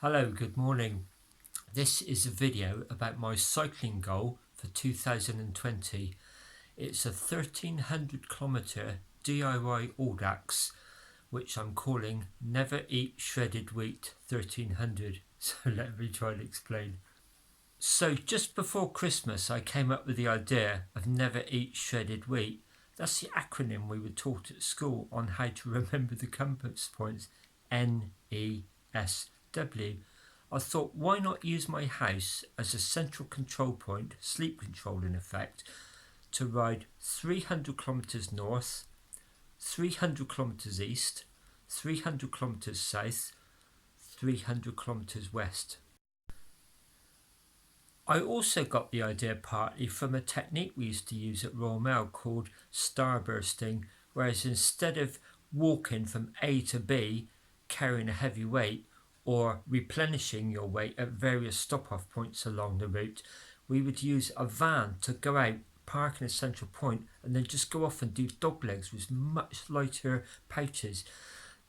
Hello, good morning. This is a video about my cycling goal for 2020. It's a 1300 kilometre DIY Audax, which I'm calling Never Eat Shredded Wheat 1300. So let me try and explain. So just before Christmas I came up with the idea of Never Eat Shredded Wheat. That's the acronym we were taught at school on how to remember the compass points, N.E.S.W. I thought, why not use my house as a central control point, sleep control in effect, to ride 300 kilometres north, 300 kilometres east, 300 kilometres south, 300 kilometres west. I also got the idea partly from a technique we used to use at Royal Mail called starbursting, whereas instead of walking from A to B carrying a heavy weight or replenishing your weight at various stop-off points along the route, we would use a van to go out, park in a central point, and then just go off and do dog legs with much lighter pouches.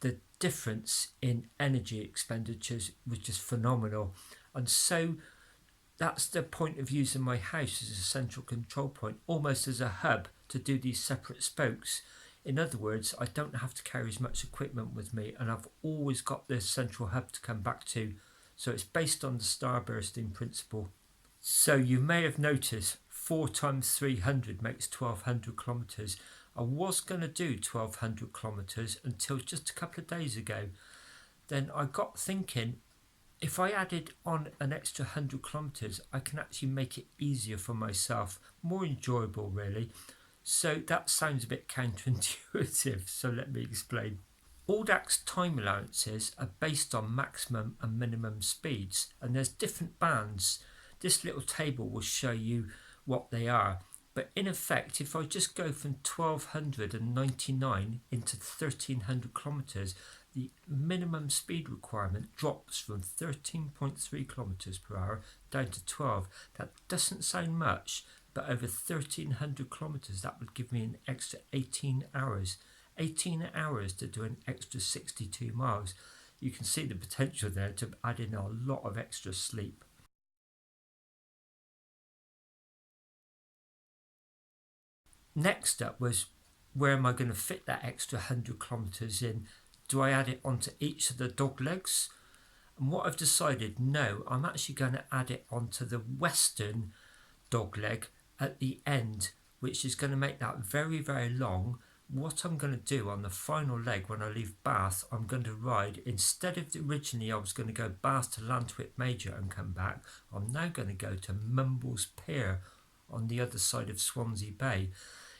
The difference in energy expenditures was just phenomenal, and so that's the point of using my house as a central control point, almost as a hub to do these separate spokes. In other words, I don't have to carry as much equipment with me, and I've always got this central hub to come back to. So it's based on the starbursting principle. So you may have noticed 4 times 300 makes 1200 kilometres. I was going to do 1200 kilometres until just a couple of days ago. Then I got thinking, if I added on an extra 100 kilometres, I can actually make it easier for myself, more enjoyable really. So that sounds a bit counterintuitive, so let me explain. Audax time allowances are based on maximum and minimum speeds, and there's different bands. This little table will show you what they are. But in effect, if I just go from 1299 into 1300 kilometres, the minimum speed requirement drops from 13.3 kilometres per hour down to 12. That doesn't sound much, but over 1300 kilometres that would give me an extra 18 hours. 18 hours to do an extra 62 miles. You can see the potential there to add in a lot of extra sleep. Next up was, where am I going to fit that extra 100 kilometres in? Do I add it onto each of the dog legs? And what I've decided, no, I'm actually going to add it onto the western dog leg at the end, which is going to make that very, very long. What I'm going to do on the final leg when I leave Bath, I'm going to ride, instead of originally I was going to go Bath to Lantwick Major and come back, I'm now going to go to Mumbles Pier on the other side of Swansea Bay.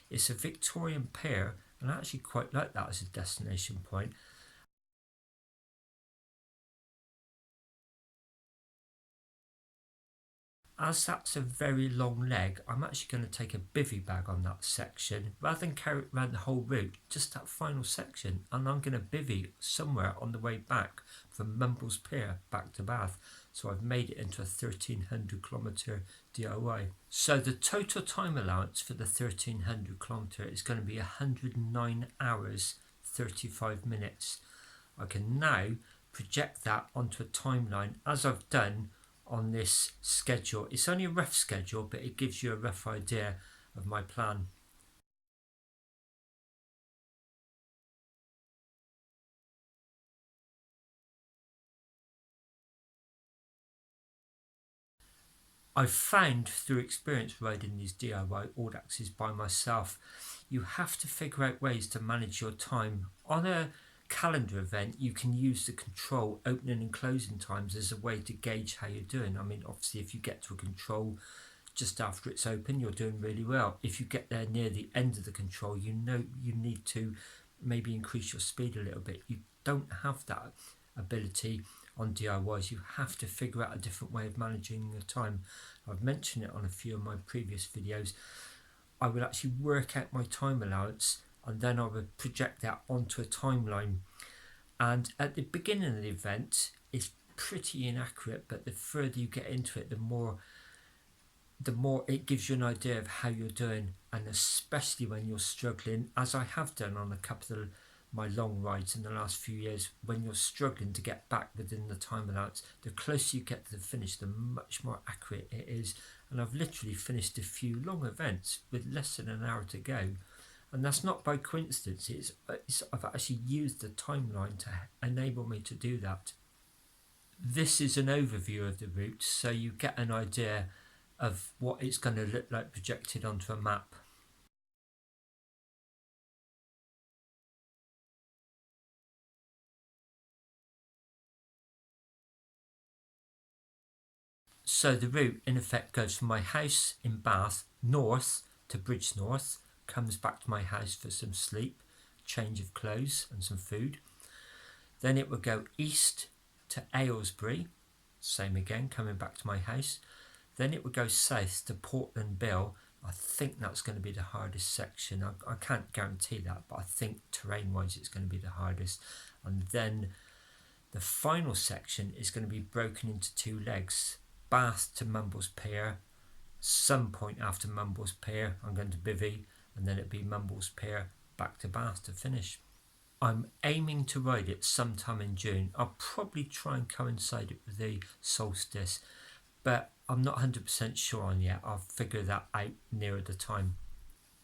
It's a Victorian pier, and I actually quite like that as a destination point. As that's a very long leg, I'm actually going to take a bivvy bag on that section rather than carry it around the whole route, just that final section, and I'm going to bivvy somewhere on the way back from Mumbles Pier back to Bath. So I've made it into a 1300 kilometre DIY. So the total time allowance for the 1300 kilometre is going to be 109 hours 35 minutes. I can now project that onto a timeline as I've done on this schedule. It's only a rough schedule, but it gives you a rough idea of my plan. I've found through experience riding these DIY Audaxes by myself, you have to figure out ways to manage your time. On a calendar event, you can use the control opening and closing times as a way to gauge how you're doing. I mean, obviously if you get to a control just after it's open, you're doing really well. If you get there near the end of the control, you know you need to maybe increase your speed a little bit. You don't have that ability on DIYs. You have to figure out a different way of managing your time. I've mentioned it on a few of my previous videos. I would actually work out my time allowance, and then I would project that onto a timeline. And at the beginning of the event, it's pretty inaccurate, but the further you get into it, the more it gives you an idea of how you're doing, and especially when you're struggling, as I have done on a couple of my long rides in the last few years, when you're struggling to get back within the time allowance, the closer you get to the finish, the much more accurate it is. And I've literally finished a few long events with less than an hour to go. And that's not by coincidence. I've actually used the timeline to enable me to do that. This is an overview of the route, so you get an idea of what it's going to look like projected onto a map. So the route in effect goes from my house in Bath north to Bridgenorth, comes back to my house for some sleep, change of clothes and some food. Then it would go east to Aylesbury, same again, coming back to my house. Then it would go south to Portland Bill. I think that's going to be the hardest section. I can't guarantee that, but I think terrain-wise it's going to be the hardest. And then the final section is going to be broken into two legs. Bath to Mumbles Pier, some point after Mumbles Pier I'm going to bivvy, and then it'll be Mumbles Pier back to Bath to finish. I'm aiming to ride it sometime in June. I'll probably try and coincide it with the solstice, but I'm not 100% sure on yet. I'll figure that out nearer the time.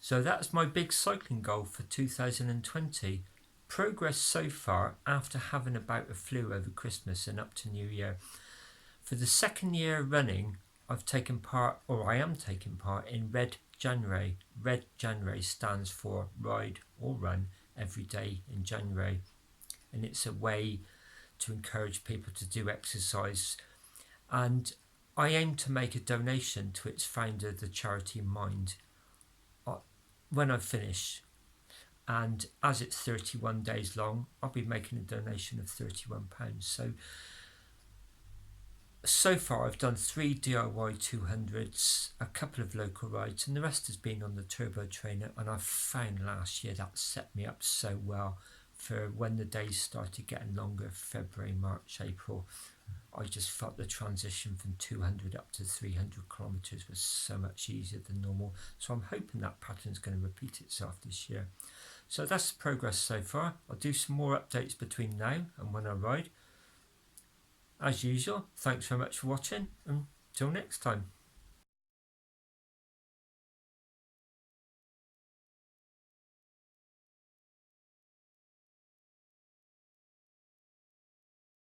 So that's my big cycling goal for 2020. Progress so far after having a bout of flu over Christmas and up to New Year. For the second year running, I am taking part in Red January. Red January stands for Ride or Run every day in January, and it's a way to encourage people to do exercise. And I aim to make a donation to its founder, the charity Mind, when I finish. And as it's 31 days long, I'll be making a donation of £31. So far I've done 3 DIY 200s, a couple of local rides, and the rest has been on the turbo trainer. And I found last year that set me up so well for when the days started getting longer, February, March, April. I just felt the transition from 200 up to 300 kilometres was so much easier than normal. So I'm hoping that pattern is going to repeat itself this year. So that's the progress so far. I'll do some more updates between now and when I ride. As usual, thanks very much for watching, and till next time.